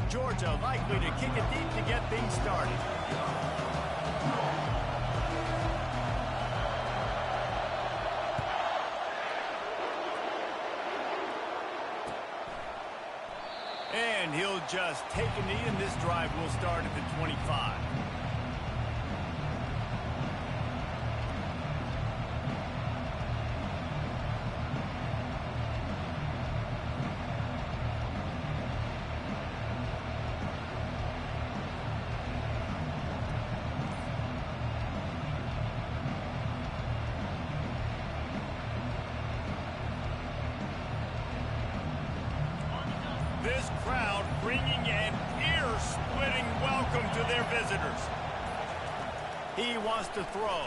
Georgia likely to kick it deep to get things started. And he'll just take a knee, and this drive will start at the 25. This crowd bringing an ear-splitting welcome to their visitors. He wants to throw.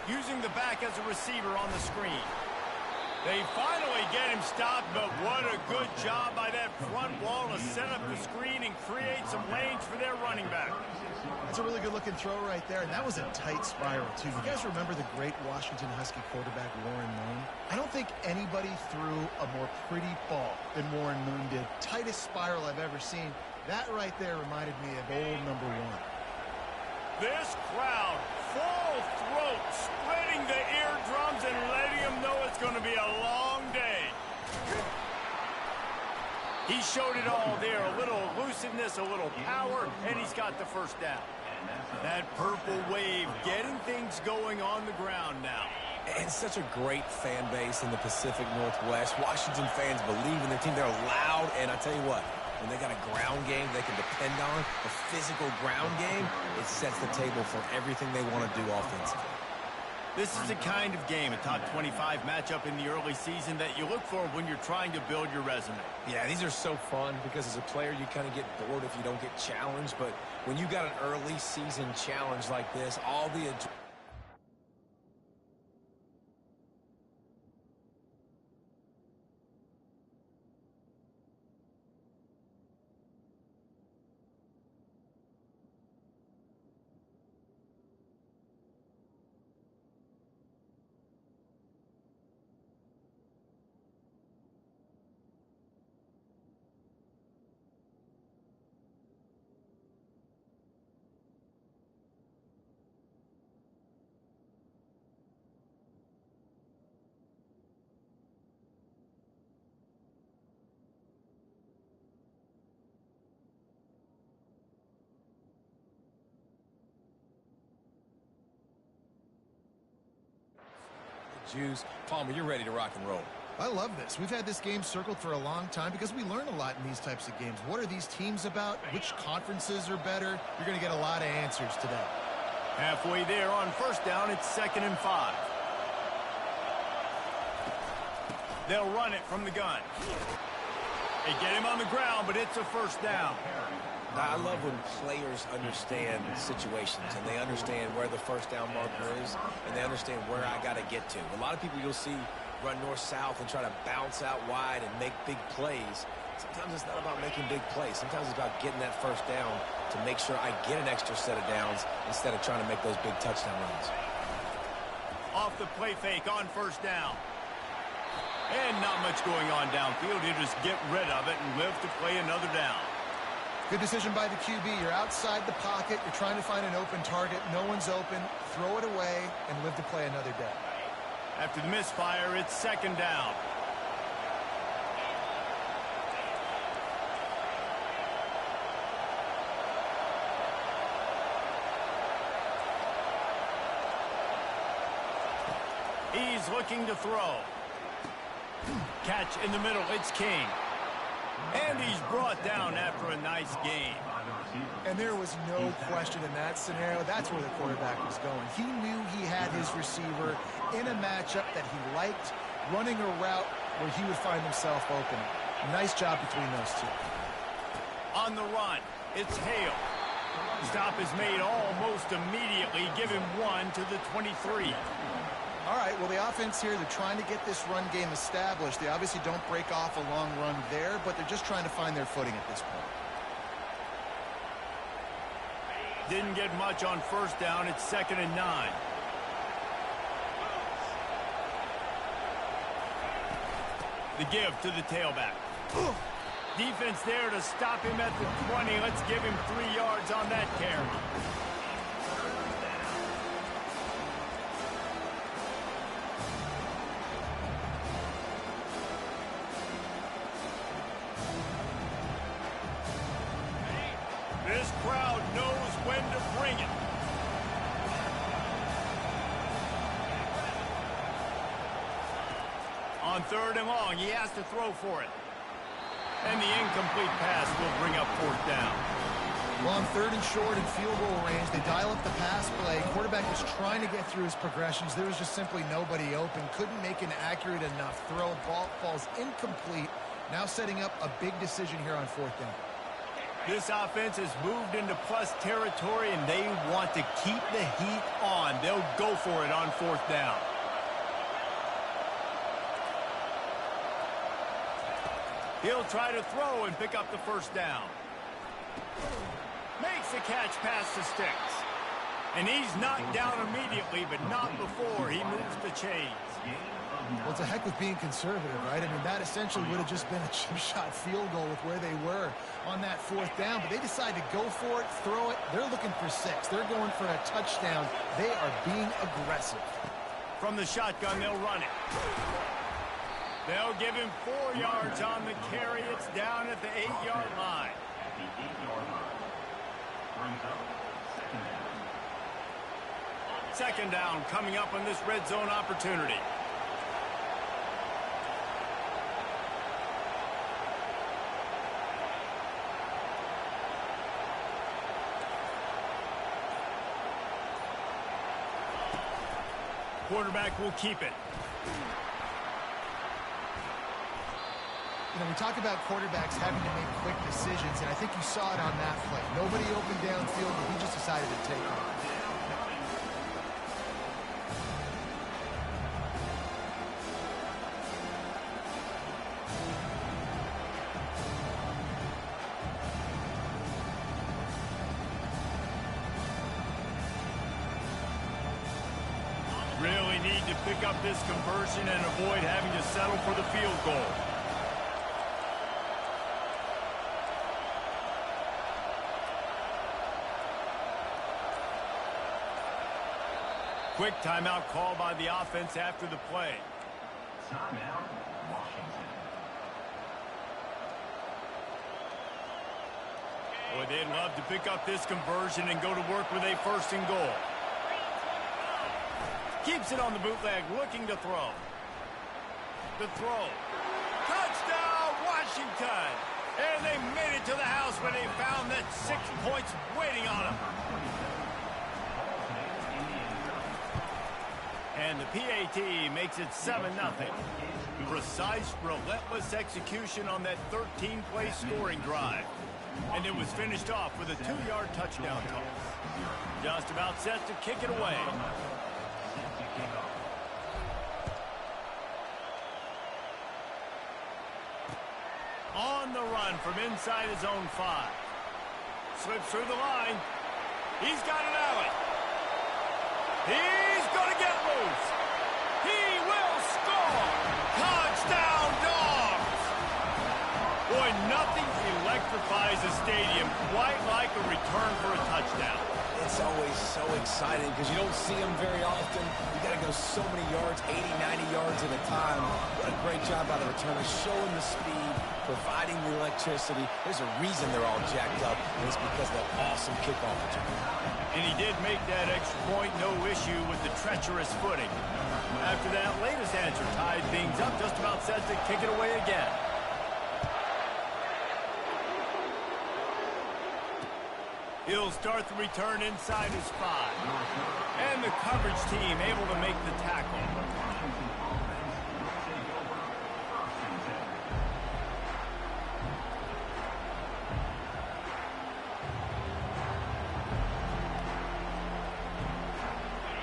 Using the back as a receiver on the screen. They finally get him stopped, but what a good job by that front wall to set up the screen and create some lanes for their running back. That's a really good-looking throw right there, and that was a tight spiral, too. You guys remember the great Washington Husky quarterback Warren Moon? I don't think anybody threw a more pretty ball than Warren Moon did. Tightest spiral I've ever seen. That right there reminded me of old number one. This crowd, full throat, splitting the eardrums and letting them know it's going to be a long day. He showed it all there, a little elusiveness, a little power, and he's got the first down. That purple wave getting things going on the ground now. And such a great fan base in the Pacific Northwest. Washington fans believe in their team. They're loud, and I tell you what, when they got a ground game they can depend on, a physical ground game, it sets the table for everything they want to do offensively. This is the kind of game, a top 25 matchup in the early season, that you look for when you're trying to build your resume. Yeah, these are so fun because as a player you kind of get bored if you don't get challenged, but when you got an early season challenge like this, all the Jews. Palmer, you're ready to rock and roll. I love this. We've had this game circled for a long time because we learn a lot in these types of games. What are these teams about? Which conferences are better? You're going to get a lot of answers today. Halfway there on first down, it's 2nd and 5. They'll run it from the gun. They get him on the ground, but it's a first down. I love when players understand situations and they understand where the first down marker is and they understand where I got to get to. A lot of people you'll see run north-south and try to bounce out wide and make big plays. Sometimes it's not about making big plays. Sometimes it's about getting that first down to make sure I get an extra set of downs instead of trying to make those big touchdown runs. Off the play fake on first down. And not much going on downfield. You just get rid of it and live to play another down. Good decision by the QB. You're outside the pocket. You're trying to find an open target. No one's open. Throw it away and live to play another day. After the misfire, it's 2nd down. He's looking to throw. Catch in the middle. It's King. And he's brought down after a nice game. And there was no question in that scenario. That's where the quarterback was going. He knew he had his receiver in a matchup that he liked, running a route where he would find himself open. Nice job between those two. On the run, it's Hale. Stop is made almost immediately. Give him 1 to the 23. All right, well, the offense here, they're trying to get this run game established. They obviously don't break off a long run there, but they're just trying to find their footing at this point. Didn't get much on first down. It's 2nd and 9. The give to the tailback. Defense there to stop him at the 20. Let's give him 3 yards on that carry. This crowd knows when to bring it. On 3rd and long, he has to throw for it. And the incomplete pass will bring up 4th down. Well, on 3rd and short and field goal range, they dial up the pass play. Quarterback was trying to get through his progressions. There was just simply nobody open. Couldn't make an accurate enough throw. Ball falls incomplete. Now setting up a big decision here on 4th down. This offense has moved into plus territory, and they want to keep the heat on. They'll go for it on 4th down. He'll try to throw and pick up the 1st down. Makes the catch past the sticks. And he's knocked down immediately, but not before he moves the chains. Well, it's a heck with being conservative, right? I mean, that essentially would have just been a chip shot field goal with where they were on that 4th down. But they decide to go for it, throw it. They're looking for 6. They're going for a touchdown. They are being aggressive. From the shotgun, they'll run it. They'll give him 4 yards on the carry. It's down at the 8-yard line. Second down coming up on this red zone opportunity. Quarterback will keep it. You know, we talk about quarterbacks having to make quick decisions, and I think you saw it on that play. Nobody opened downfield, but he just decided to take off. Really need to pick up this conversion and avoid having to settle for the field goal. Quick timeout call by the offense after the play. Timeout, Washington. Boy, they'd love to pick up this conversion and go to work with a 1st and goal. Keeps it on the bootleg, looking to throw. The throw. Touchdown, Washington! And they made it to the house when they found that 6 points waiting on them. And the PAT makes it 7-0. Precise, relentless execution on that 13-play scoring drive. And it was finished off with a 2-yard touchdown toss. Just about set to kick it away. On the run from inside his own 5. Slips through the line. He's got an alley. He's going to get loose. He will score. Touchdown, Dogs. Boy, nothing electrifies a stadium quite like a return for a touchdown. It's always so exciting because you don't see them very often. You got to go so many yards, 80, 90 yards at a time. What a great job by the returners, showing the speed, providing the electricity. There's a reason they're all jacked up, and it's because of that awesome kickoff return. And he did make that extra point, no issue with the treacherous footing. After that latest answer tied things up, just about set to kick it away again. He'll start the return inside his 5. And the coverage team able to make the tackle.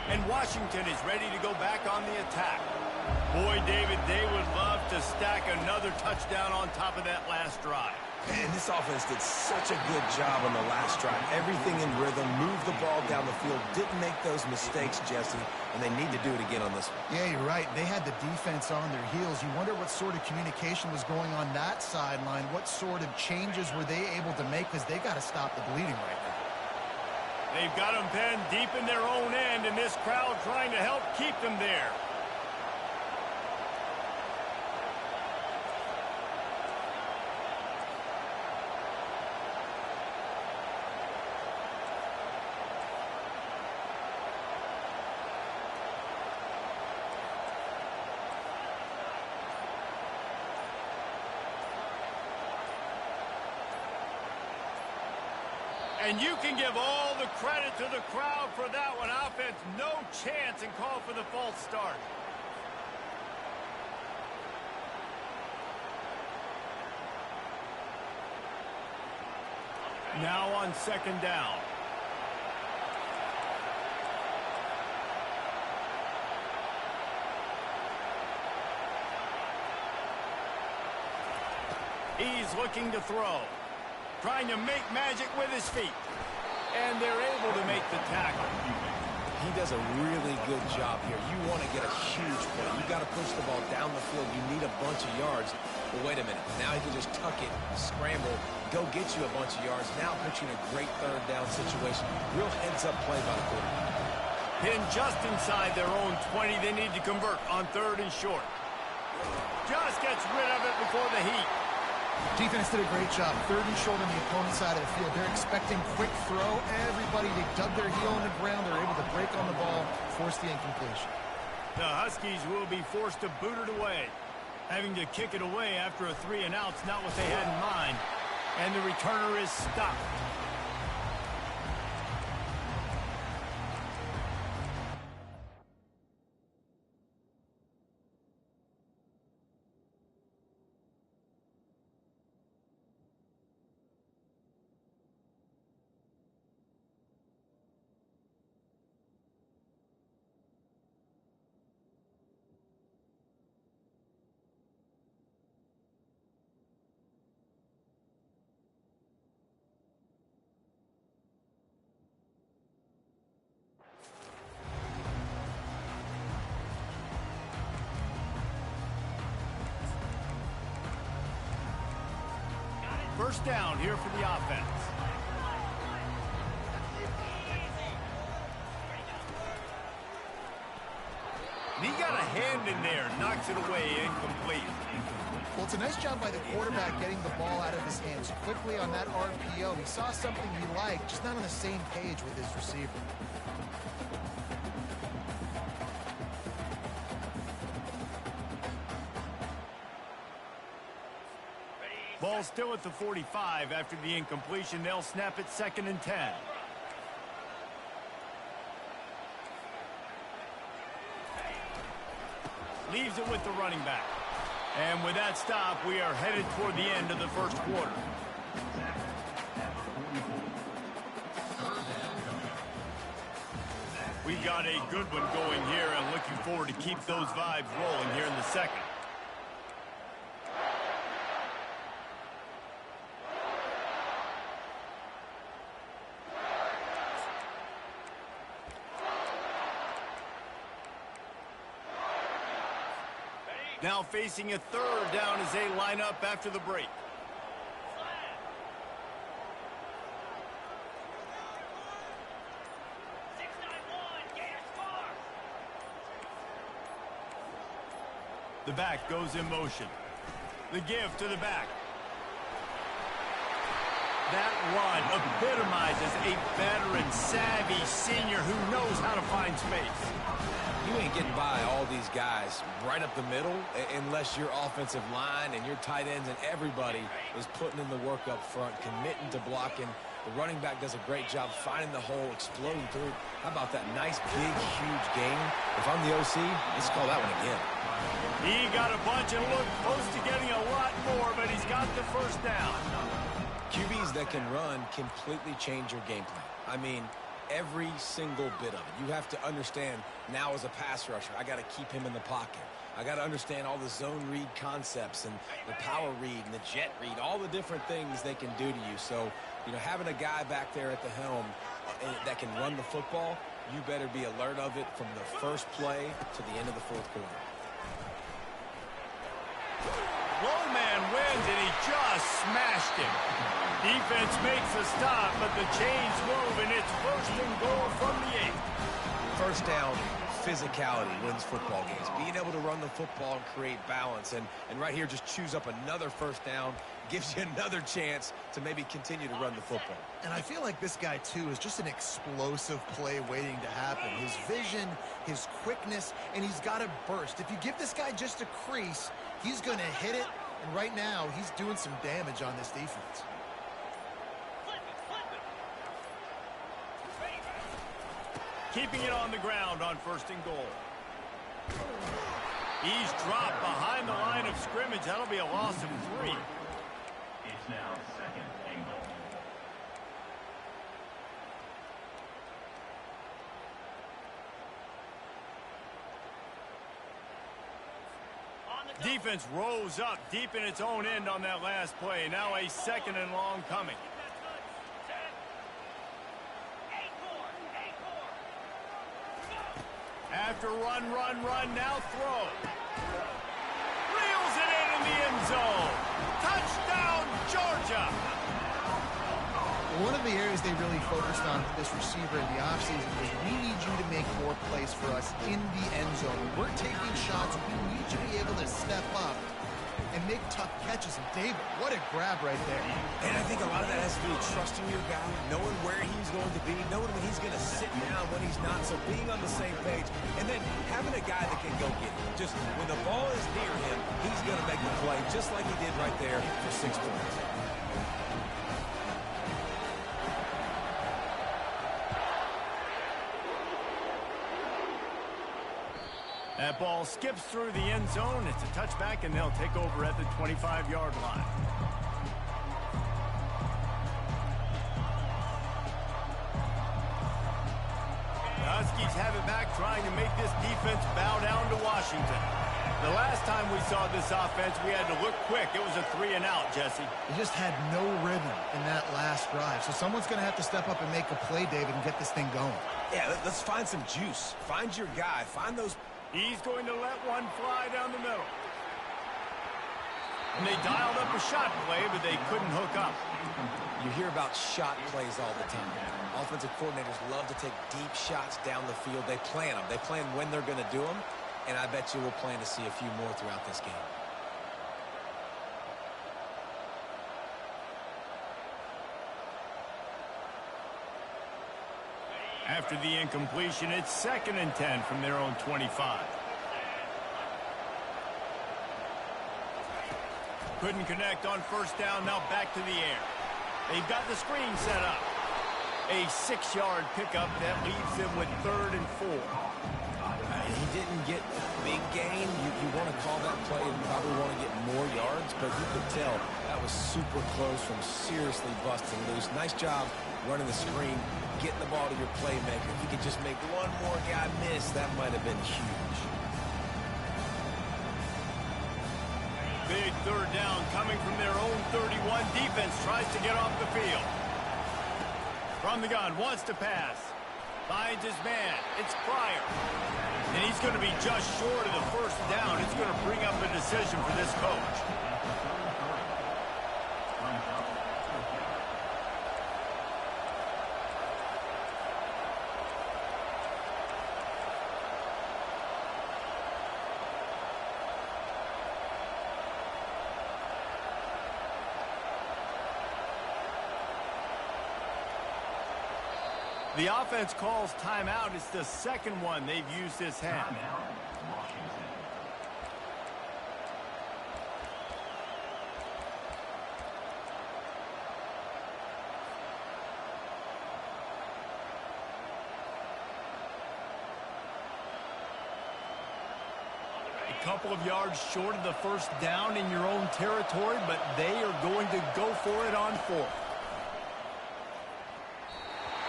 And Washington is ready to go back on the attack. Boy, David, they would love to stack another touchdown on top of that last drive. And this offense did such a good job on the last drive. Everything in rhythm, moved the ball down the field, didn't make those mistakes, Jesse, and they need to do it again on this one. Yeah, you're right. They had the defense on their heels. You wonder what sort of communication was going on that sideline. What sort of changes were they able to make, because they got to stop the bleeding right now. They've got them penned deep in their own end, and this crowd trying to help keep them there. And you can give all the credit to the crowd for that one. Offense, no chance, and call for the false start. Now on second down. He's looking to throw. Trying to make magic with his feet. And they're able to make the tackle. He does a really good job here. You want to get a huge play. You got to push the ball down the field. You need a bunch of yards. But wait a minute. Now he can just tuck it, scramble, go get you a bunch of yards. Now put you in a great third down situation. Real heads-up play by the quarterback. Pinned just inside their own 20. They need to convert on third and short. Just gets rid of it before the heat. Defense did a great job. Third and short on the opponent's side of the field. They're expecting quick throw. Everybody, they dug their heel in the ground. They're able to break on the ball, force the incompletion. The Huskies will be forced to boot it away. Having to kick it away after a 3-and-out's not what they had in mind. And the returner is stopped. First down here for the offense. And he got a hand in there, knocks it away, incomplete. Well, it's a nice job by the quarterback getting the ball out of his hands quickly on that RPO. He saw something he liked, just not on the same page with his receiver. Ball still at the 45 after the incompletion. They'll snap it 2nd and 10. Leaves it with the running back. And with that stop, we are headed toward the end of the first quarter. We got a good one going here, and looking forward to keep those vibes rolling here in the second. Now facing a third down as they line up after the break. The back goes in motion. The give to the back. That run epitomizes a veteran, savvy senior who knows how to find space. You ain't getting by all these guys right up the middle unless your offensive line and your tight ends and everybody is putting in the work up front, committing to blocking. The running back does a great job finding the hole, exploding through. How about that nice, big, huge gain? If I'm the OC, let's call that one again. He got a bunch and looked close to getting a lot more, but he's got the first down. QBs that can run completely change your game plan. I mean, every single bit of it. You have to understand now as a pass rusher, I got to keep him in the pocket. I got to understand all the zone read concepts and the power read and the jet read, all the different things they can do to you. So, having a guy back there at the helm that can run the football, you better be alert of it from the first play to the end of the fourth quarter. Low man wins, and he just smashed it. Defense makes a stop, but the chains move, and it's 1st and goal from the 8. First down, physicality wins football games. Being able to run the football and create balance. And right here, just choose up another first down, gives you another chance to maybe continue to run the football. And I feel like this guy, too, is just an explosive play waiting to happen. His vision, his quickness, and he's got a burst. If you give this guy just a crease, he's going to hit it. And right now, he's doing some damage on this defense. Keeping it on the ground on 1st and goal. He's dropped behind the line of scrimmage. That'll be a loss of 3. It's now 2nd and goal. Defense rose up deep in its own end on that last play. Now a 2nd and long coming. After run, now throw. Reels it in the end zone. Touchdown, Georgia. One of the areas they really focused on for this receiver in the offseason was we need you to make more plays for us in the end zone. When we're taking shots, we need you to be able to step up and make tough catches. And David, what a grab right there. And I think a lot of that has to do with trusting your guy, knowing where he's going to be, knowing when he's going to sit down, when he's not. So being on the same page, and then having a guy that can go get it. Just when the ball is near him, he's going to make the play just like he did right there for 6 points. That ball skips through the end zone. It's a touchback, and they'll take over at the 25-yard line. The Huskies have it back, trying to make this defense bow down to Washington. The last time we saw this offense, we had to look quick. It was a 3-and-out, Jesse. They just had no rhythm in that last drive. So someone's going to have to step up and make a play, David, and get this thing going. Yeah, let's find some juice. Find your guy. Find those. He's going to let one fly down the middle. And they dialed up a shot play, but they couldn't hook up. You hear about shot plays all the time. Offensive coordinators love to take deep shots down the field. They plan them. They plan when they're going to do them. And I bet you we'll plan to see a few more throughout this game. After the incompletion, it's 2nd and 10 from their own 25. Couldn't connect on 1st down, now back to the air. They've got the screen set up. A 6-yard pickup that leaves them with 3rd and 4. He didn't get a big gain. You want to call that play and probably want to get more yards, but you could tell that was super close from seriously busting loose. Nice job running the screen, getting the ball to your playmaker. If you could just make one more guy miss, that might have been huge. Big 3rd down coming from their own 31. Defense tries to get off the field. From the gun, wants to pass. Finds his man. It's Pryor. And he's going to be just short of the 1st down. It's going to bring up a decision for this coach. The offense calls timeout. It's the 2nd one they've used this half. Washington. A couple of yards short of the 1st down in your own territory, but they are going to go for it on 4th.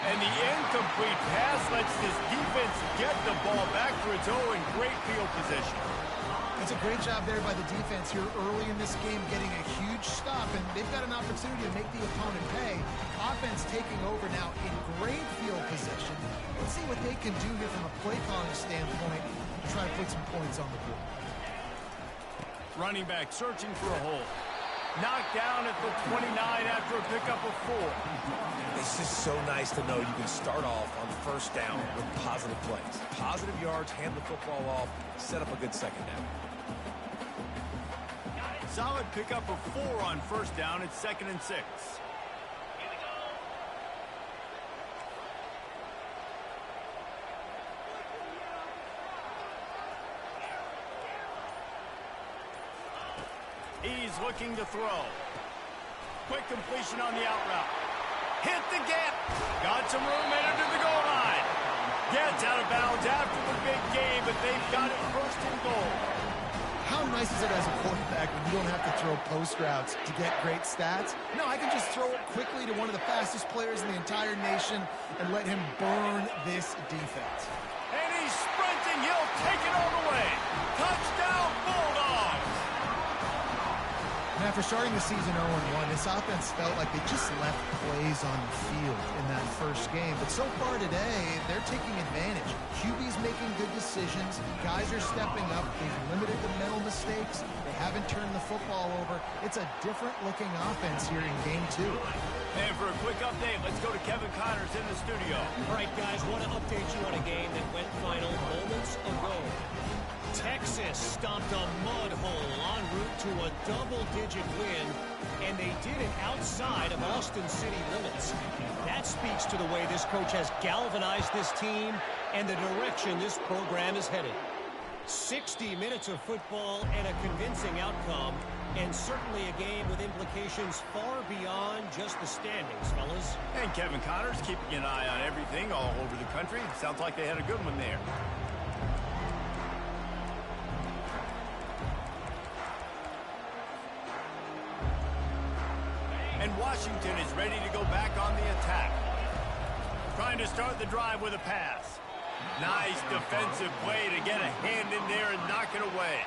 And the incomplete pass lets this defense get the ball back for its own great field position. It's a great job there by the defense here early in this game, getting a huge stop, and they've got an opportunity to make the opponent pay. Offense taking over now in great field position. Let's see what they can do here from a play calling standpoint to try to put some points on the board. Running back searching for a hole. Knocked down at the 29 after a pickup of 4. It's just so nice to know you can start off on first down with positive plays. Positive yards, hand the football off, set up a good second down. Solid pickup of 4 on first down. It's 2nd and 6. He's looking to throw. Quick completion on the out route. Hit the gap. Got some room, headed to the goal line. Gets out of bounds after the big game, but they've got it 1st and goal. How nice is it as a quarterback when you don't have to throw post routes to get great stats? No, I can just throw it quickly to one of the fastest players in the entire nation and let him burn this defense. And he's sprinting. He'll take it all the way. Touchdown, Bulldogs. And after starting the season 0-1, this offense felt like they just left plays on the field in that first game. But so far today, they're taking advantage. QB's making good decisions. Guys are stepping up. They've limited the mental mistakes. They haven't turned the football over. It's a different-looking offense here in Game 2. And for a quick update, let's go to Kevin Connors in the studio. All right, guys, want to update you on a game that went final moments ago. Texas stomped a mud hole en route to a double-digit win, and they did it outside of Austin City limits. That speaks to the way this coach has galvanized this team and the direction this program is headed. 60 minutes of football and a convincing outcome, and certainly a game with implications far beyond just the standings, fellas. And Kevin Connors keeping an eye on everything all over the country. Sounds like they had a good one there. And Washington is ready to go back on the attack. Trying to start the drive with a pass. Nice defensive play to get a hand in there and knock it away.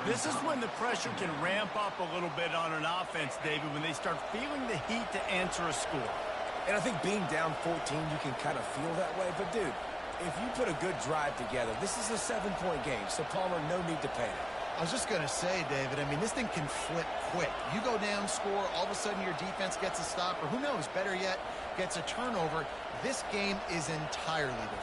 This is when the pressure can ramp up a little bit on an offense, David, when they start feeling the heat to answer a score. And I think being down 14, you can kind of feel that way. But, dude, if you put a good drive together, this is a 7-point game, so Palmer, no need to panic. I was just going to say, David, I mean, this thing can flip quick. You go down, score, all of a sudden your defense gets a stop, or who knows, better yet, gets a turnover. This game is entirely different.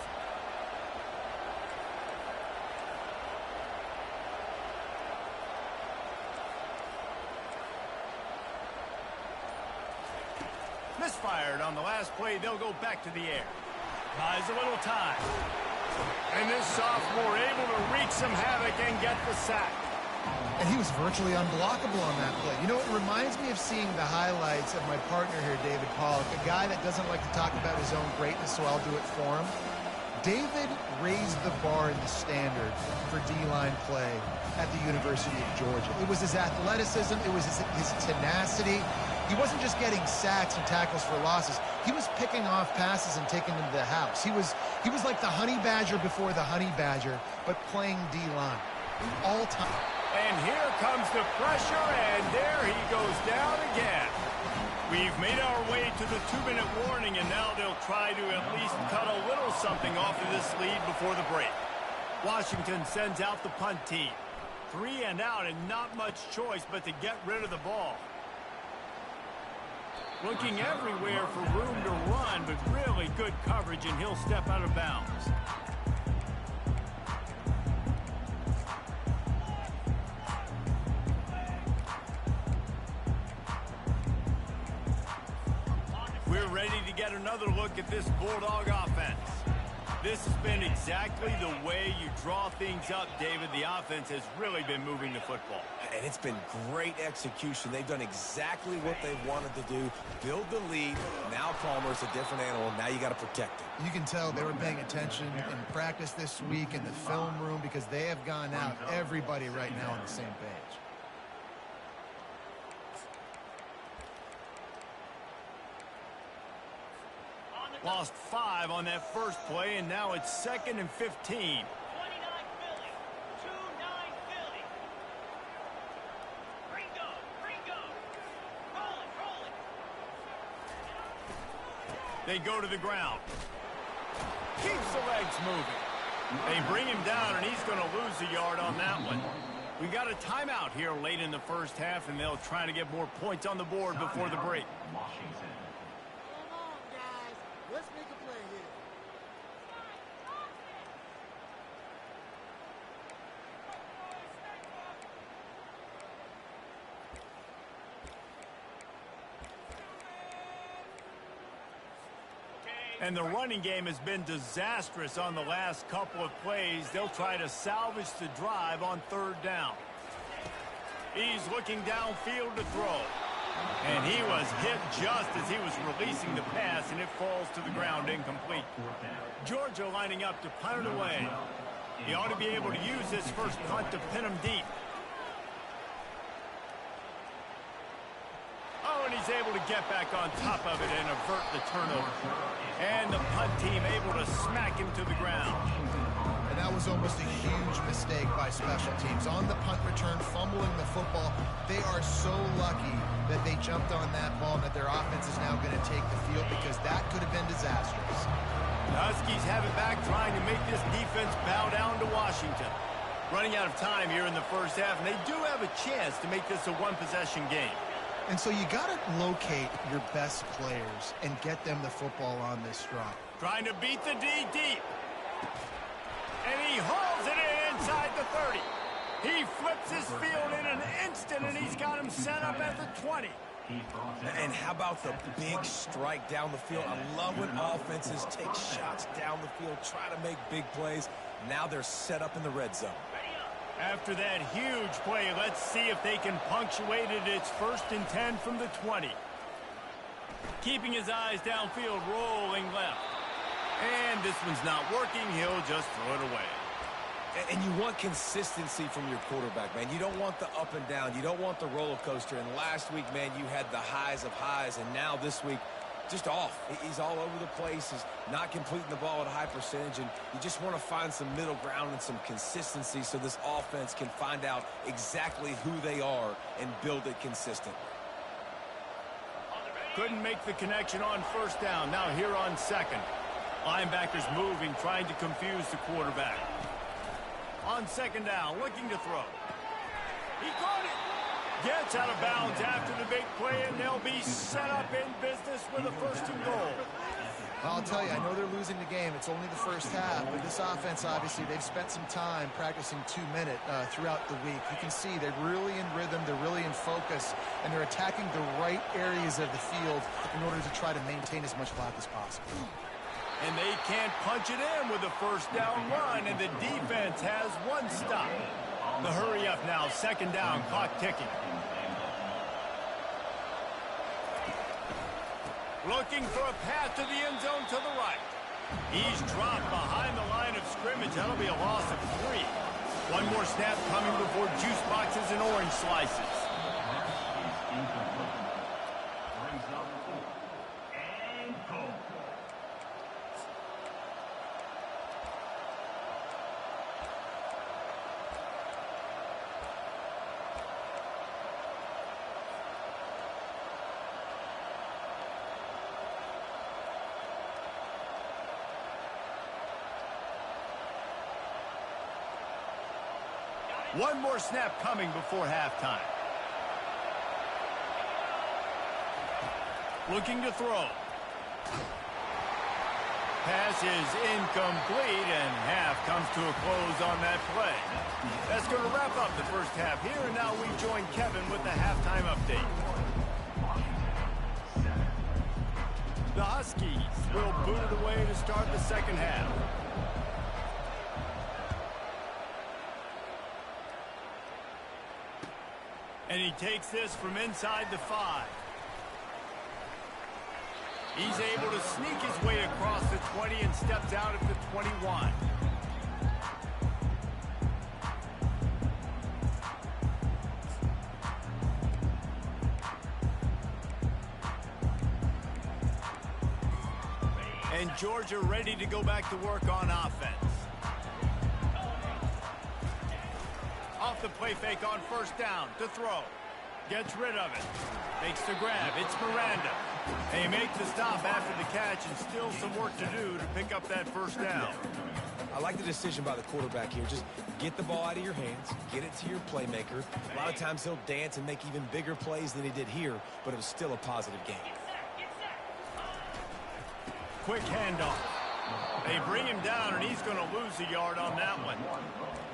Misfired on the last play. They'll go back to the air. Buys a little time. And this sophomore able to wreak some havoc and get the sack. And he was virtually unblockable on that play. You know, it reminds me of seeing the highlights of my partner here, David Pollock, a guy that doesn't like to talk about his own greatness, so I'll do it for him. David raised the bar in the standard for D-line play at the University of Georgia. It was his athleticism. It was his tenacity. He wasn't just getting sacks and tackles for losses. He was picking off passes and taking them to the house. He was like the honey badger before the honey badger, but playing D-line all time. And here comes the pressure, and there he goes down again. We've made our way to the 2-minute warning, and now they'll try to at least cut a little something off of this lead before the break. Washington sends out the punt team. 3 and out, and not much choice but to get rid of the ball. Looking everywhere for room to run, but really good coverage, and he'll step out of bounds. We're ready to get another look at this Bulldog offense. This has been exactly the way you draw things up, David. The offense has really been moving the football. And it's been great execution. They've done exactly what they wanted to do. Build the lead. Now Palmer's a different animal. Now you got to protect it. You can tell they were paying attention in practice this week in the film room because they have gone out, everybody right now on the same page. Lost 5 on that first play, and now it's 2nd and 15. 29 Philly. 2-9 Philly. Ringo. Rolling. They go to the ground. Keeps the legs moving. They bring him down, and he's going to lose a yard on that one. We got a timeout here late in the first half, and they'll try to get more points on the board before the break. Washington. Come on, guys. Let's make a play here. And the running game has been disastrous on the last couple of plays. They'll try to salvage the drive on 3rd down. He's looking downfield to throw. And he was hit just as he was releasing the pass, and it falls to the ground incomplete. Georgia lining up to punt it away. He ought to be able to use this first punt to pin him deep. Oh, and he's able to get back on top of it and avert the turnover. And the punt team able to smack him to the ground. And that was almost a huge mistake by special teams. On the punt return, fumbling the football, they are so lucky that they jumped on that ball and that their offense is now going to take the field, because that could have been disastrous. The Huskies have it back, trying to make this defense bow down to Washington. Running out of time here in the first half, and they do have a chance to make this a one-possession game. And so you got to locate your best players and get them the football on this drive. Trying to beat the D deep. And he hauls it in inside the 30. He flips his field in an instant, and he's got him set up at the 20. And how about the big strike down the field? I love when offenses take shots down the field, try to make big plays. Now they're set up in the red zone. After that huge play, let's see if they can punctuate it. It's 1st and 10 from the 20. Keeping his eyes downfield, rolling left. And this one's not working. He'll just throw it away. And you want consistency from your quarterback, man. You don't want the up and down. You don't want the roller coaster. And last week, man, you had the highs of highs. And now this week, just off. He's all over the place. He's not completing the ball at a high percentage. And you just want to find some middle ground and some consistency so this offense can find out exactly who they are and build it consistently. Couldn't make the connection on 1st down. Now here on 2nd. Linebackers moving, trying to confuse the quarterback. On 2nd down, looking to throw. He caught it. Gets out of bounds after the big play, and they'll be set up in business with a 1st and goal. I'll tell you, I know they're losing the game. It's only the first half, but this offense, obviously, they've spent some time practicing 2-minute throughout the week. You can see they're really in rhythm, they're really in focus, and they're attacking the right areas of the field in order to try to maintain as much clock as possible. And they can't punch it in with a 1st down run, and the defense has one stop. The hurry up now, 2nd down, clock ticking. Looking for a path to the end zone to the right. He's dropped behind the line of scrimmage. That'll be a loss of 3. One more snap coming before juice boxes and orange slices. One more snap coming before halftime. Looking to throw. Pass is incomplete, and half comes to a close on that play. That's going to wrap up the first half here, and now we join Kevin with the halftime update. The Huskies will boot it away to start the second half. And he takes this from inside the 5. He's able to sneak his way across the 20 and steps out at the 21. Georgia ready to go back to work on offense. Off the play fake on first down to throw. Gets rid of it. Makes the grab. It's Miranda. They make the stop after the catch and still some work to do to pick up that first down. I like the decision by the quarterback here. Just get the ball out of your hands, get it to your playmaker. A lot of times he'll dance and make even bigger plays than he did here, but it was still a positive game. Quick handoff. They bring him down, and he's going to lose a yard on that one.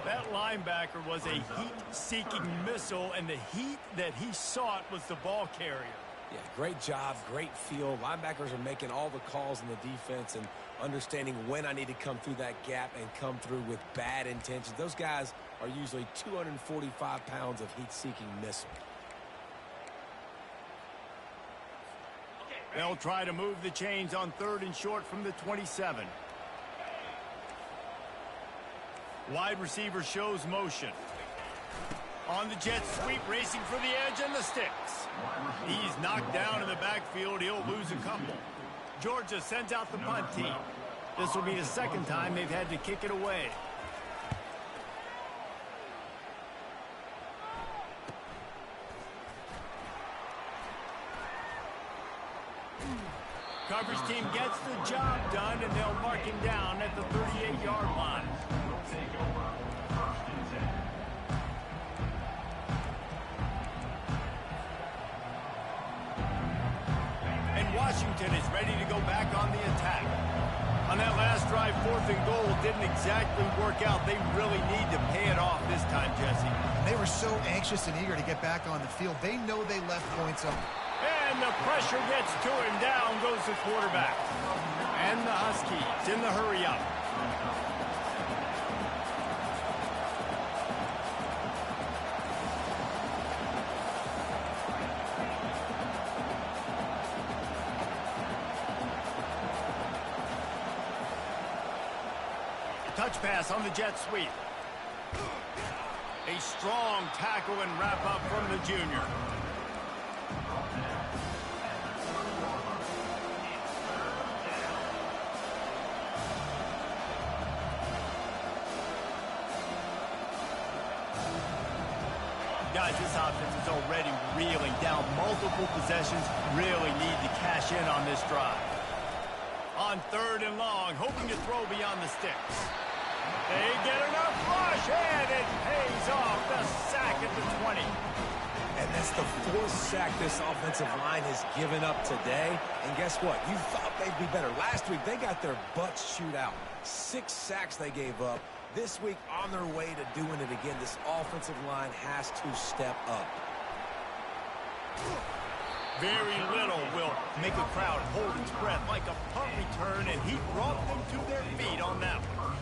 That linebacker was a heat-seeking missile, and the heat that he sought was the ball carrier. Yeah, great job, great feel. Linebackers are making all the calls in the defense and understanding when I need to come through that gap and come through with bad intentions. Those guys are usually 245 pounds of heat-seeking missile. They'll try to move the chains on 3rd and short from the 27. Wide receiver shows motion. On the jet sweep, racing for the edge and the sticks. He's knocked down in the backfield. He'll lose a couple. Georgia sends out the punt team. This will be the second time they've had to kick it away. Coverage team gets the job done, and they'll mark him down at the 38-yard line. And Washington is ready to go back on the attack. On that last drive, 4th and goal didn't exactly work out. They really need to pay it off this time, Jesse. They were so anxious and eager to get back on the field. They know they left points up. And the pressure gets to him. Down goes the quarterback. And the Huskies in the hurry-up. Touch pass on the jet sweep. A strong tackle and wrap up from the junior. Guys, this offense is already reeling down multiple possessions. Really need to cash in on this drive. On 3rd and long, hoping to throw beyond the sticks. They get enough rush, and it pays off. The sack at the 20. And that's the 4th sack this offensive line has given up today. And guess what? You thought they'd be better. Last week, they got their butts chewed out. 6 sacks they gave up. This week, on their way to doing it again, this offensive line has to step up. Very little will make a crowd hold its breath like a punt return, and he brought them to their feet on that one.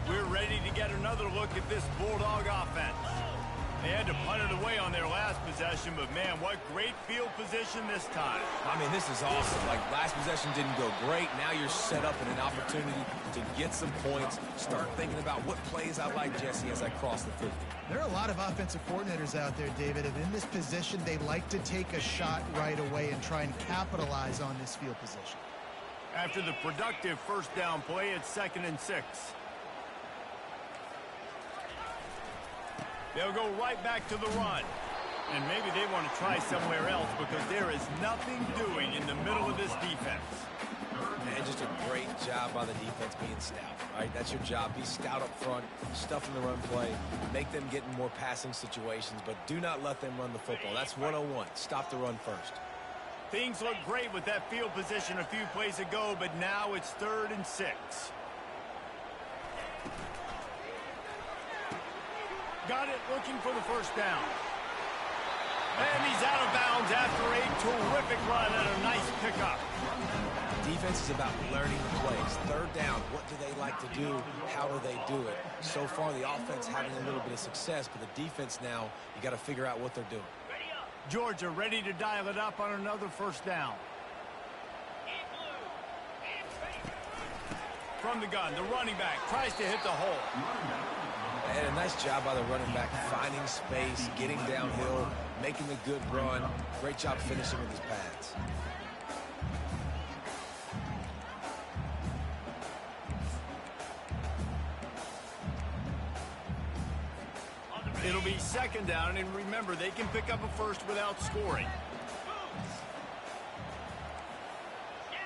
We're ready to get another look at this Bulldog offense. They had to punt it away on their last possession, but man, what great field position this time. I mean, this is awesome. Like, last possession didn't go great. Now you're set up in an opportunity to get some points. Start thinking about what plays I like, Jesse, as I cross the 50. There are a lot of offensive coordinators out there, David, and in this position, they like to take a shot right away and try and capitalize on this field position. After the productive first down play, it's 2nd and 6. They'll go right back to the run. And maybe they want to try somewhere else because there is nothing doing in the middle of this defense. And just a great job by the defense being stout, right? That's your job. Be stout up front, stuff in the run play, make them get in more passing situations, but do not let them run the football. That's 101. Stop the run first. Things look great with that field position a few plays ago, but now it's 3rd and 6. Got it, looking for the first down. And he's out of bounds after a terrific run and a nice pickup. Defense is about learning the plays. 3rd down, what do they like to do? How do they do it? So far, the offense having a little bit of success, but the defense now, you got to figure out what they're doing. Georgia ready to dial it up on another first down. From the gun, the running back tries to hit the hole. And a nice job by the running back, finding space, getting downhill, making a good run. Great job finishing with his pads. It'll be second down, and remember, they can pick up a first without scoring.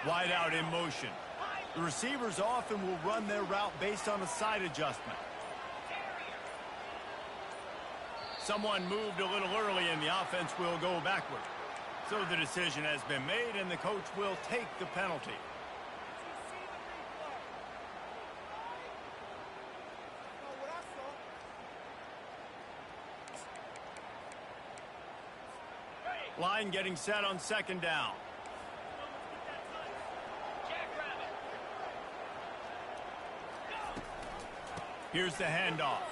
Wide out in motion. The receivers often will run their route based on a side adjustment. Someone moved a little early, and the offense will go backward. So the decision has been made, and the coach will take the penalty. Line getting set on second down. Here's the handoff.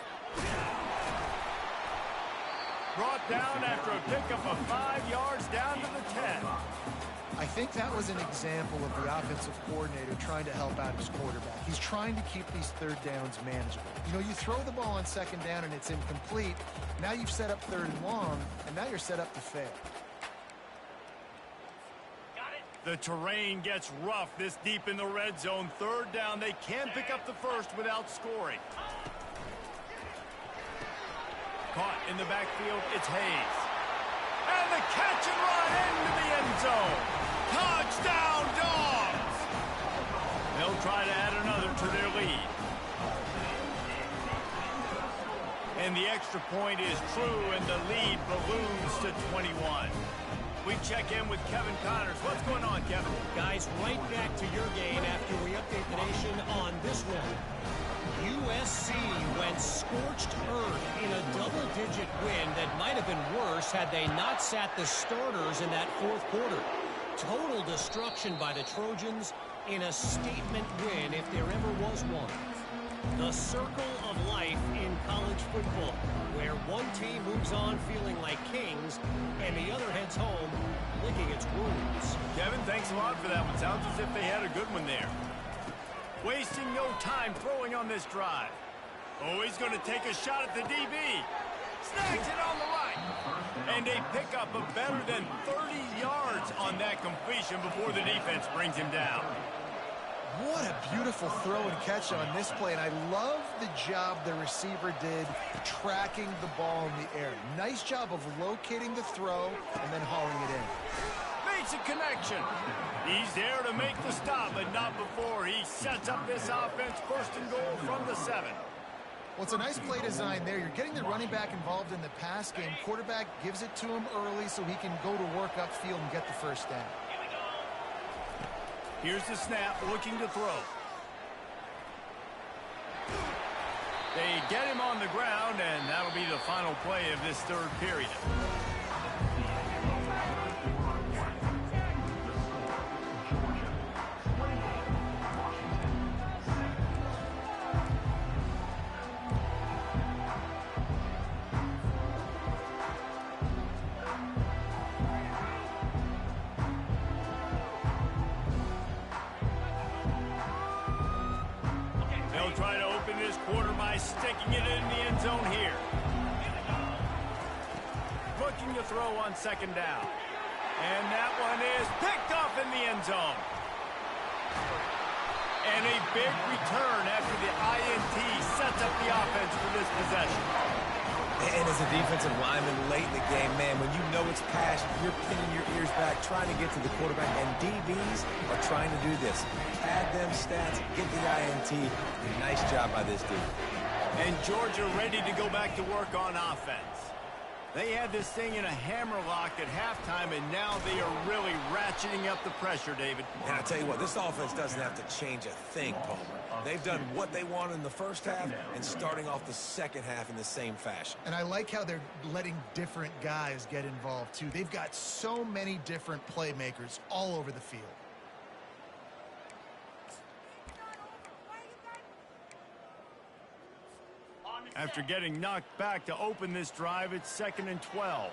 Brought down after a pickup of 5 yards down to the 10. I think that was an example of the offensive coordinator trying to help out his quarterback. He's trying to keep these third downs manageable. You know, you throw the ball on second down and it's incomplete. Now you've set up third and long, and now you're set up to fail. The terrain gets rough this deep in the red zone. Third down, they can pick up the first without scoring. Caught in the backfield, it's Hayes. And the catch and run into the end zone. Touchdown, Dogs! They'll try to add another to their lead. And the extra point is true, and the lead balloons to 21. We check in with Kevin Connors. What's going on, Kevin? Guys, right back to your game after we update the nation on this one. USC went scorched earth in a double-digit win that might have been worse had they not sat the starters in that fourth quarter. Total destruction by the Trojans in a statement win if there ever was one. The circle of life in college football, where one team moves on feeling like kings and the other heads home licking its wounds. Kevin, thanks a lot for that one. Sounds as if they had a good one there. Wasting no time throwing on this drive. Oh, he's going to take a shot at the DB. Snags it on the right. And a pickup of better than 30 yards on that completion before the defense brings him down. What a beautiful throw and catch on this play, and I love the job the receiver did tracking the ball in the air. Nice job of locating the throw and then hauling it in. Makes a connection. He's there to make the stop, but not before he sets up this offense first and goal from the 7. Well, it's a nice play design there. You're getting the running back involved in the pass game. Quarterback gives it to him early so he can go to work upfield and get the first down. Here's the snap, looking to throw. They get him on the ground, and that'll be the final play of this third period. They'll try to open this quarter by sticking it in the end zone here. Looking to throw on second down. And that one is picked off in the end zone. And a big return after the INT sets up the offense for this possession. And as a defensive lineman late in the game, man, when you know it's passed, you're pinning your ears back, trying to get to the quarterback, and DBs are trying to do this. Add them stats, get the INT. Nice job by this dude. And Georgia ready to go back to work on offense. They had this thing in a hammerlock at halftime, and now they are really ratcheting up the pressure, David. And I tell you what, this offense doesn't have to change a thing, Palmer. They've done what they wanted in the first half and starting off the second half in the same fashion. And I like how they're letting different guys get involved, too. They've got so many different playmakers all over the field. After getting knocked back to open this drive, it's 2nd and 12.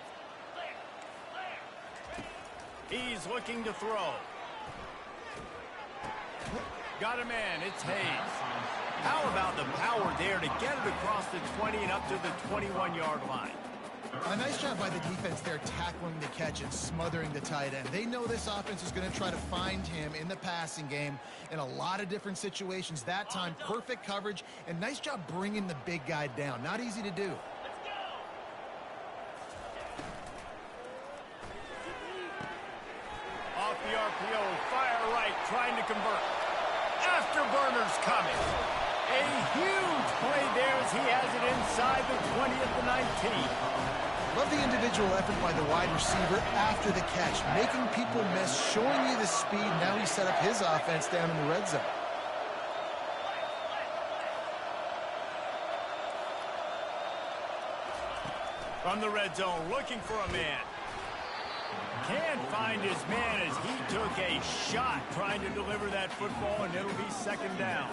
He's looking to throw. Got a man, it's Hayes. How about the power there to get it across the 20 and up to the 21-yard line? A nice job by the defense there tackling the catch and smothering the tight end. They know this offense is going to try to find him in the passing game in a lot of different situations. That time, perfect coverage, and nice job bringing the big guy down. Not easy to do. Off the RPO, fire right, trying to convert. Afterburners coming. A huge play there as he has it inside the 20 at the 19. Love the individual effort by the wide receiver after the catch, making people miss, showing you the speed. Now he set up his offense down in the red zone. From the red zone, looking for a man. Can't find his man as he took a shot trying to deliver that football, and it'll be second down.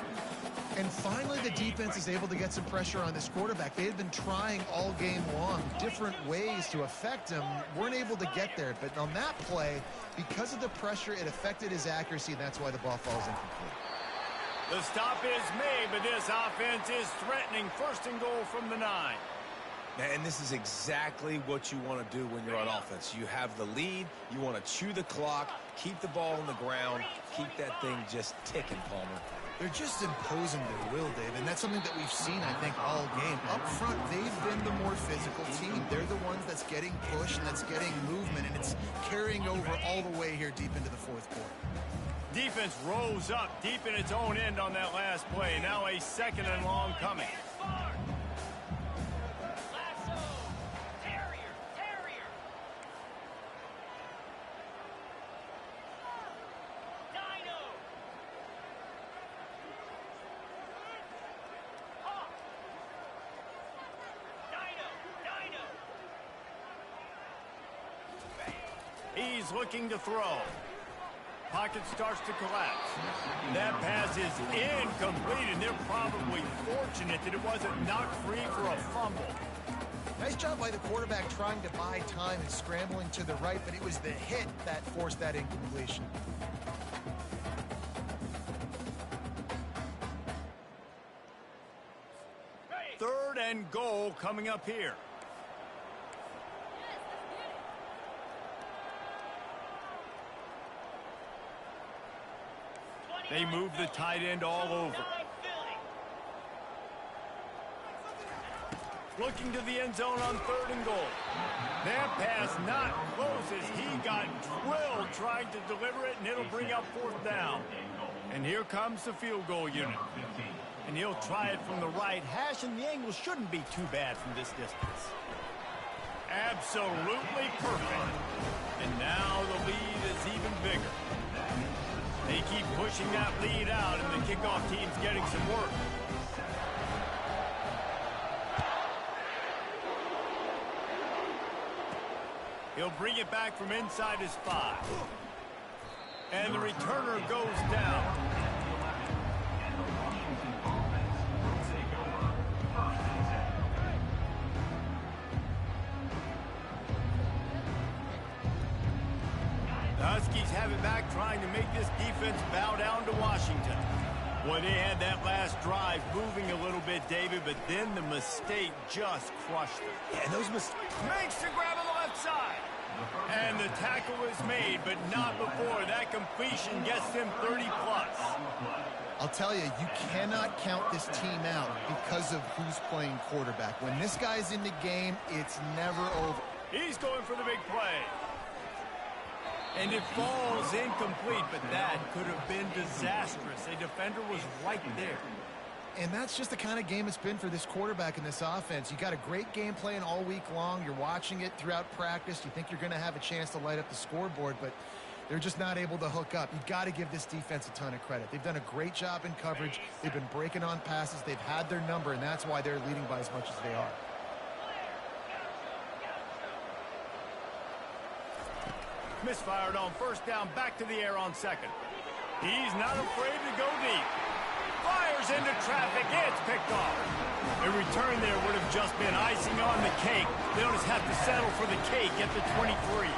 And finally, the defense is able to get some pressure on this quarterback. They had been trying all game long, different ways to affect him. Weren't able to get there. But on that play, because of the pressure, it affected his accuracy, and that's why the ball falls incomplete. The stop is made, but this offense is threatening. First and goal from the 9. And this is exactly what you want to do when you're on offense. You have the lead. You want to chew the clock, keep the ball on the ground, keep that thing just ticking, Palmer. They're just imposing their will, Dave, and that's something that we've seen, I think, all game. Up front, they've been the more physical team. They're the ones that's getting pushed and that's getting movement, and it's carrying over all the way here deep into the fourth quarter. Defense rose up deep in its own end on that last play. Now a second and long coming. He's looking to throw. Pocket starts to collapse. That pass is incomplete, and they're probably fortunate that it wasn't knocked free for a fumble. Nice job by the quarterback trying to buy time and scrambling to the right, but it was the hit that forced that incompletion. Third and goal coming up here. They move the tight end all over. Looking to the end zone on third and goal. That pass not close as he got drilled trying to deliver it, and it'll bring up fourth down. And here comes the field goal unit. And he'll try it from the right hash, and the angle shouldn't be too bad from this distance. Absolutely perfect. And now the lead is even bigger. They keep pushing that lead out, and the kickoff team's getting some work. He'll bring it back from inside his 5. And the returner goes down. The Huskies have it back, trying to make this defense bow down to Washington. Boy, they had that last drive moving a little bit, David, but then the mistake just crushed them. Yeah, and those mistakes. Makes the grab on the left side. And the tackle is made, but not before. That completion gets them 30-plus. I'll tell you, you cannot count this team out because of who's playing quarterback. When this guy's in the game, it's never over. He's going for the big play. And it falls incomplete, but that could have been disastrous. A defender was right there. And that's just the kind of game it's been for this quarterback in this offense. You got a great game plan all week long. You're watching it throughout practice. You think you're going to have a chance to light up the scoreboard, but they're just not able to hook up. You've got to give this defense a ton of credit. They've done a great job in coverage. They've been breaking on passes. They've had their number, and that's why they're leading by as much as they are. Misfired on first down, back to the air on second. He's not afraid to go deep. Fires into traffic, it's picked off. A return there would have just been icing on the cake. They'll just have to settle for the cake at the 23.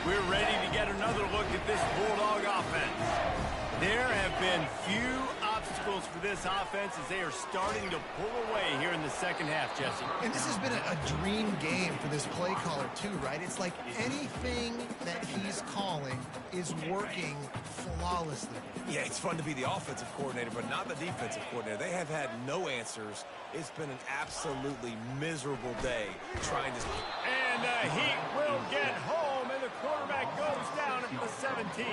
We're ready to get another look at this Bulldog offense. There have been few obstacles signals for this offense as they are starting to pull away here in the second half, Jesse. And this has been a dream game for this play caller, too, right? It's like anything that he's calling is working flawlessly. Yeah, it's fun to be the offensive coordinator, but not the defensive coordinator. They have had no answers. It's been an absolutely miserable day trying to... And the Heat will get home, and the quarterback goes down at the 17.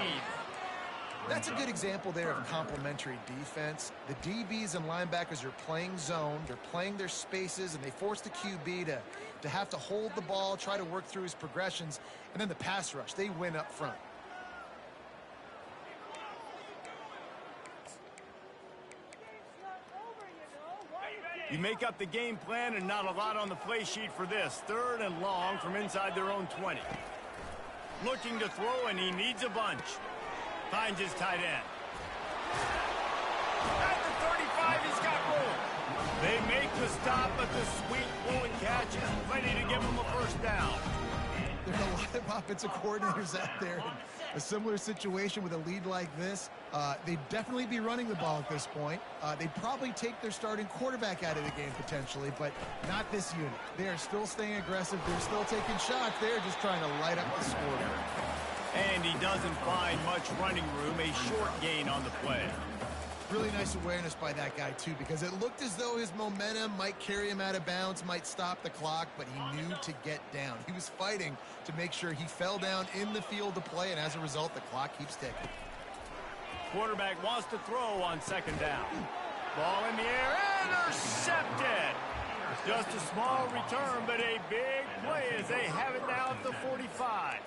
That's a good example there of complementary defense. The DBs and linebackers are playing zone. They're playing their spaces, and they force the QB to have to hold the ball, try to work through his progressions, and then the pass rush. They win up front. You make up the game plan and not a lot on the play sheet for this. 3rd and long from inside their own 20. Looking to throw, and he needs a bunch. Finds his tight end. At the 35, he's got room. They make the stop, but the sweet blowing catch is plenty to give him a first down. There are a lot of offensive coordinators out there in a similar situation with a lead like this. They'd definitely be running the ball at this point. They'd probably take their starting quarterback out of the game potentially, but not this unit. They are still staying aggressive. They're still taking shots. They're just trying to light up the scoreboard. And he doesn't find much running room. A short gain on the play. Really nice awareness by that guy, too, because it looked as though his momentum might carry him out of bounds, might stop the clock, but he knew to get down. He was fighting to make sure he fell down in the field to play, and as a result, the clock keeps ticking. Quarterback wants to throw on 2nd down. Ball in the air, intercepted. Just a small return, but a big play as they have it now at the 45.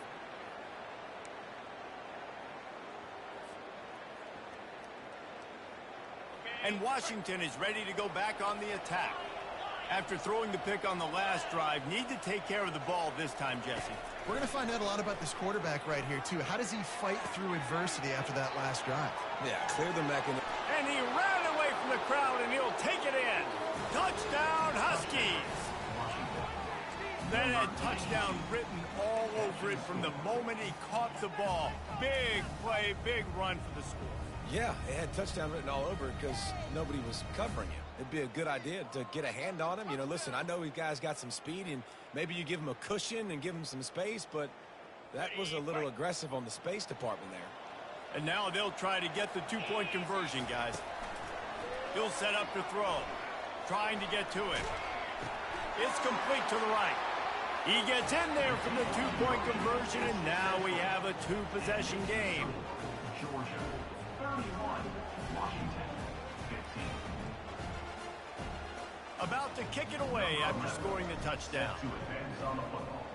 And Washington is ready to go back on the attack. After throwing the pick on the last drive, need to take care of the ball this time, Jesse. We're going to find out a lot about this quarterback right here, too. How does he fight through adversity after that last drive? Yeah, clear the mechanism. And he ran away from the crowd, and he'll take it in. Touchdown, Huskies! That had touchdown written all over it from the moment he caught the ball. Big play, big run for the score. Yeah, it had touchdown written all over it because nobody was covering him. It'd be a good idea to get a hand on him. You know, listen, I know you guys got some speed, and maybe you give him a cushion and give him some space, but that was a little aggressive on the space department there. And now they'll try to get the 2-point conversion, guys. He'll set up to throw. Trying to get to it. It's complete to the right. He gets in there from the 2-point conversion, and now we have a 2-possession game. Georgia 31, Washington 15. About to kick it away after scoring the touchdown. To advance on the football.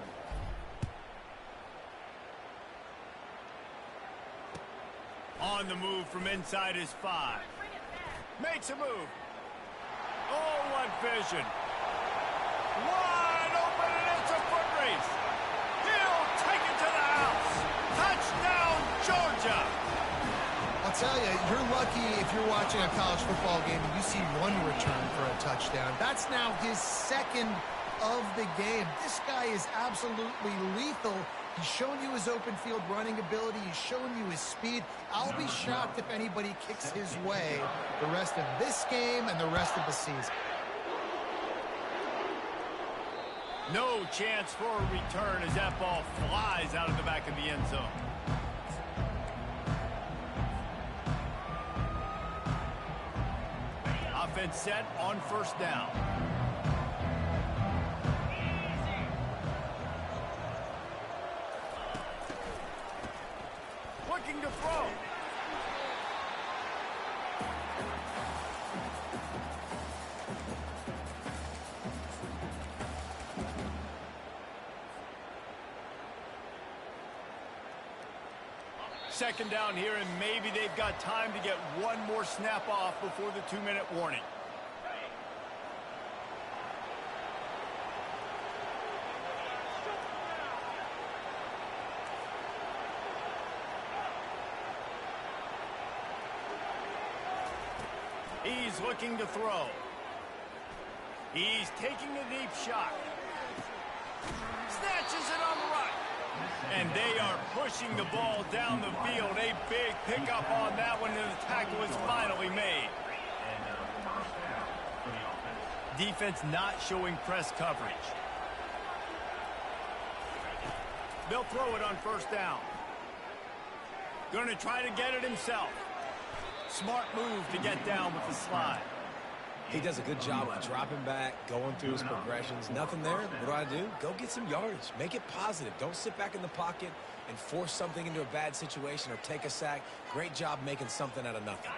On the move from inside his 5. Makes a move. Oh, what vision. Wide open, and it's a foot race. He'll take it to the house. Touchdown, Georgia. I'll tell you, you're lucky if you're watching a college football game and you see one return for a touchdown. That's now his 2nd of the game. This guy is absolutely lethal. He's shown you his open field running ability. He's shown you his speed. I'll be shocked if anybody kicks his way the rest of this game and the rest of the season. No chance for a return as that ball flies out of the back of the end zone. Offense set on 1st down. Looking to throw. Second down here, and maybe they've got time to get one more snap off before the 2-minute warning. He's looking to throw. He's taking a deep shot. Snatches it on the right. And they are pushing the ball down the field. A big pickup on that one, and the tackle is finally made. defense not showing press coverage. They'll throw it on first down. Going to try to get it himself. Smart move to get down with the slide. He does a good job of dropping back, going through his progressions. Nothing there. What do? Go get some yardage. Make it positive. Don't sit back in the pocket and force something into a bad situation or take a sack. Great job making something out of nothing.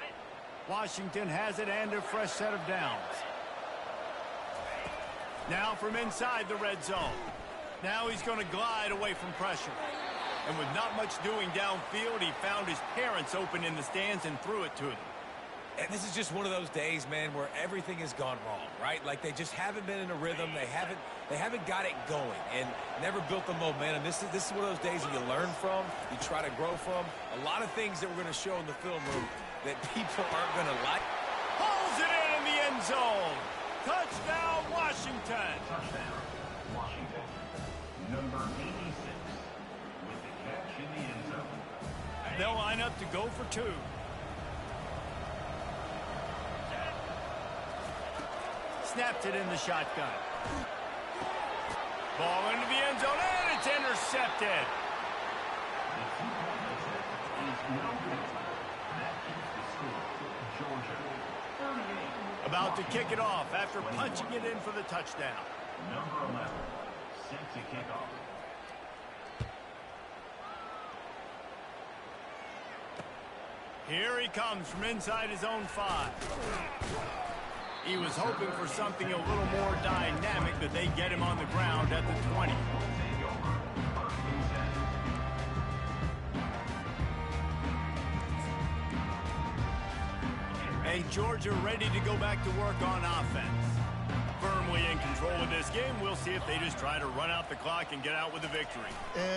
Washington has it and a fresh set of downs. Now from inside the red zone. Now he's going to glide away from pressure. And with not much doing downfield, he found his parents open in the stands and threw it to them. And this is just one of those days, man, where everything has gone wrong, right? Like they just haven't been in a rhythm. They haven't got it going and never built the momentum. This is one of those days that you learn from, you try to grow from. A lot of things that we're going to show in the film room that people aren't going to like. Pulls it in the end zone. Touchdown, Washington. Touchdown, Washington. Number 86 with the catch in the end zone. They'll line up to go for two. Snapped it in the shotgun. Ball into the end zone, and it's intercepted. The two-point attempt is no good. That keeps the score. Georgia, 38. About to kick it off after punching it in for the touchdown. Number 11, set to kick off. Here he comes from inside his own 5. He was hoping for something a little more dynamic, but they get him on the ground at the 20. And Georgia ready to go back to work on offense. Firmly in control of this game. We'll see if they just try to run out the clock and get out with a victory.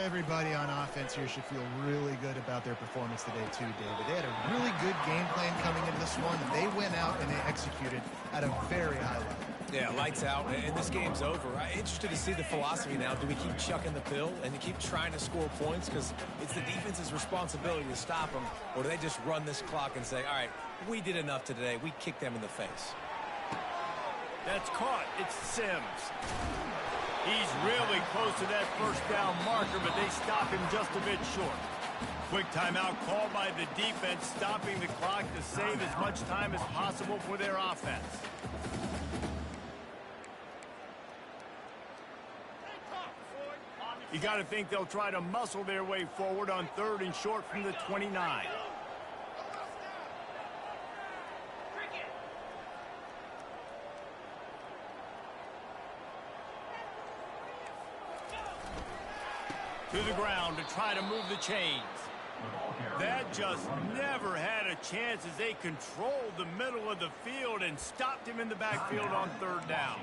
Everybody on offense here should feel really good about their performance today too, David. They had a really good game plan coming into this one, and they went out and they executed at a very high level. Yeah, lights out, and this game's over. I'm interested to see the philosophy now. Do we keep chucking the pill and to keep trying to score points because it's the defense's responsibility to stop them, or do they just run this clock and say, all right, we did enough today. We kicked them in the face. That's caught. It's Sims. He's really close to that first down marker, but they stop him just a bit short. Quick timeout called by the defense, stopping the clock to save as much time as possible for their offense. You got to think they'll try to muscle their way forward on 3rd and short from the 29. To the ground to try to move the chains. That just never had a chance as they controlled the middle of the field and stopped him in the backfield on 3rd down.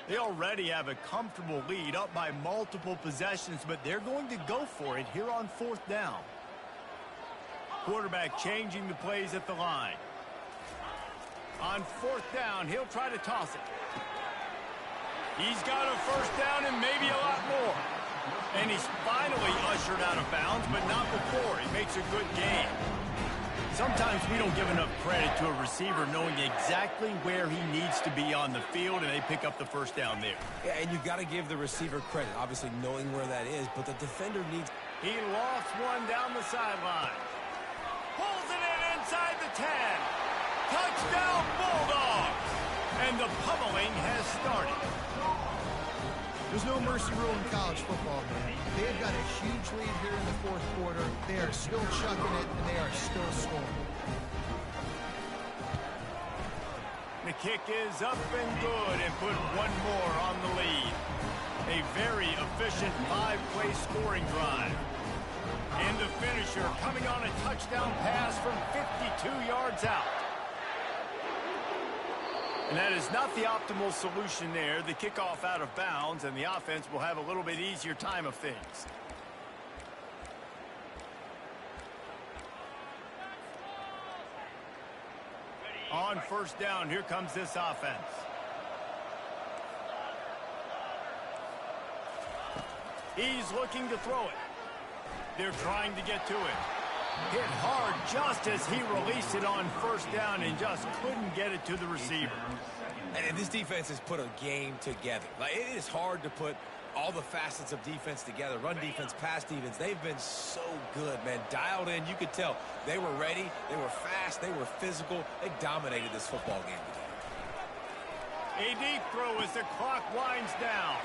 They already have a comfortable lead up by multiple possessions, but they're going to go for it here on 4th down. Quarterback changing the plays at the line. On 4th down, he'll try to toss it. He's got a first down and maybe a lot more. And he's finally ushered out of bounds, but not before. He makes a good gain. Sometimes we don't give enough credit to a receiver knowing exactly where he needs to be on the field, and they pick up the first down there. Yeah, and you've got to give the receiver credit, obviously knowing where that is, but the defender needs... He lofts one down the sideline. Pulls it in inside the 10. Touchdown, Bulldogs! And the pummeling has started. There's no mercy rule in college football, man. They've got a huge lead here in the 4th quarter. They are still chucking it, and they are still scoring. The kick is up and good and put one more on the lead. A very efficient 5-play scoring drive. And the finisher coming on a touchdown pass from 52 yards out. And that is not the optimal solution there. The kickoff out of bounds, and the offense will have a little bit easier time of things. On 1st down, here comes this offense. He's looking to throw it. They're trying to get to it. Hit hard just as he released it on first down and just couldn't get it to the receiver. And this defense has put a game together. Like, it is hard to put all the facets of defense together. Run defense, pass defense. They've been so good, man. Dialed in. You could tell they were ready. They were fast. They were physical. They dominated this football game today. A deep throw as the clock winds down.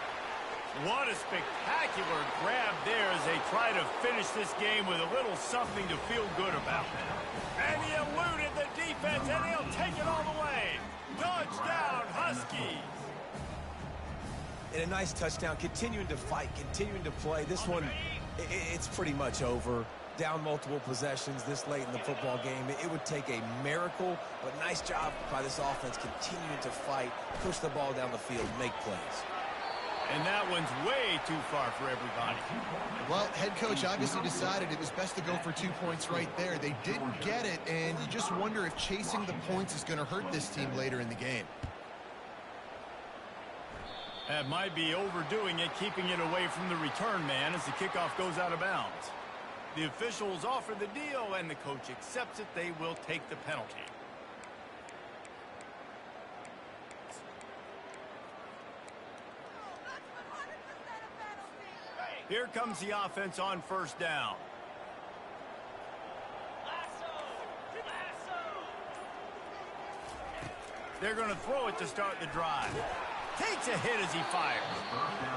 What a spectacular grab there as they try to finish this game with a little something to feel good about. And he eluded the defense, and he'll take it all the way. Touchdown, Huskies. And a nice touchdown, continuing to fight, continuing to play. This one, it's pretty much over. Down multiple possessions this late in the football game. It would take a miracle, but nice job by this offense continuing to fight, push the ball down the field, make plays. And that one's way too far for everybody. Well, head coach obviously decided it was best to go for 2 points right there. They didn't get it, and you just wonder if chasing the points is going to hurt this team later in the game. That might be overdoing it, keeping it away from the return man as the kickoff goes out of bounds. The officials offer the deal, and the coach accepts it. They will take the penalty. Here comes the offense on first down. They're going to throw it to start the drive. Takes a hit as he fires.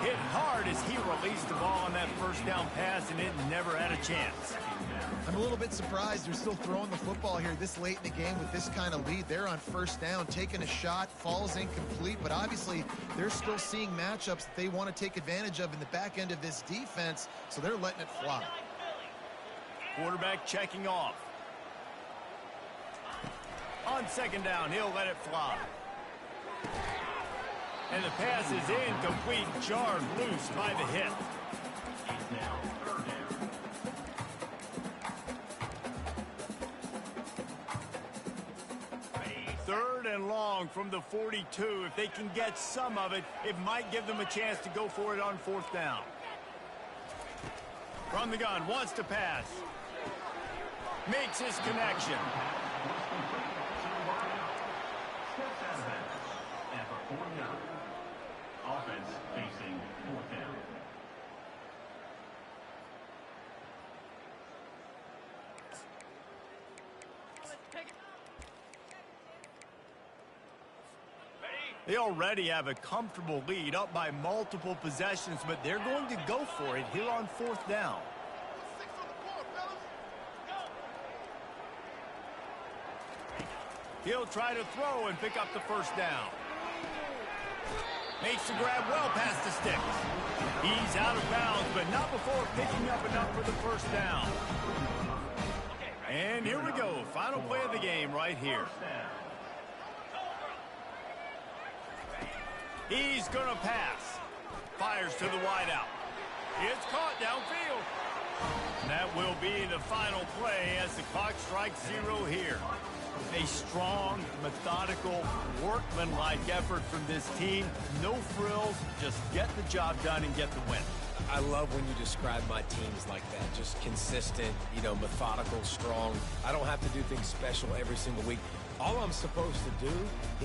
Hit hard as he released the ball on that first down pass, and it never had a chance. I'm a little bit surprised they're still throwing the football here this late in the game with this kind of lead. They're on first down, taking a shot, falls incomplete, but obviously they're still seeing matchups that they want to take advantage of in the back end of this defense, so they're letting it fly. Quarterback checking off. On second down, he'll let it fly. And the pass is incomplete, jarred loose by the hit. Third and long from the 42. If they can get some of it, it might give them a chance to go for it on fourth down. From the gun, wants to pass. Makes his connection. Offense facing fourth down. They already have a comfortable lead, up by multiple possessions, but they're going to go for it here on fourth down. He'll try to throw and pick up the first down. Makes the grab well past the sticks. He's out of bounds, but not before picking up enough for the first down. And here we go. Final play of the game right here. He's going to pass. Fires to the wideout. It's caught downfield. And that will be the final play as the clock strikes 0 here. A strong, methodical, workmanlike effort from this team. No frills, just get the job done and get the win. I love when you describe my teams like that. Just consistent, methodical, strong. I don't have to do things special every single week. All I'm supposed to do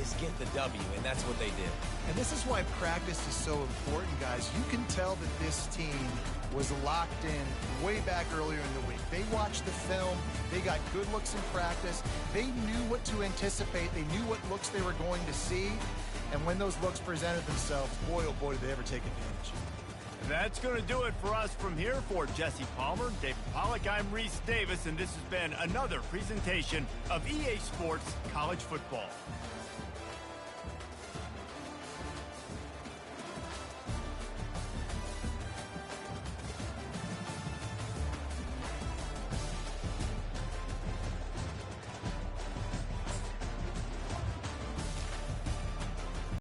is get the W, and that's what they did. And this is why practice is so important, guys. You can tell that this team was locked in way back earlier in the week. They watched the film. They got good looks in practice. They knew what to anticipate. They knew what looks they were going to see. And when those looks presented themselves, boy, oh boy, did they ever take advantage. That's going to do it for us from here. For Jesse Palmer, David Pollack, I'm Reese Davis, and this has been another presentation of EA Sports College Football.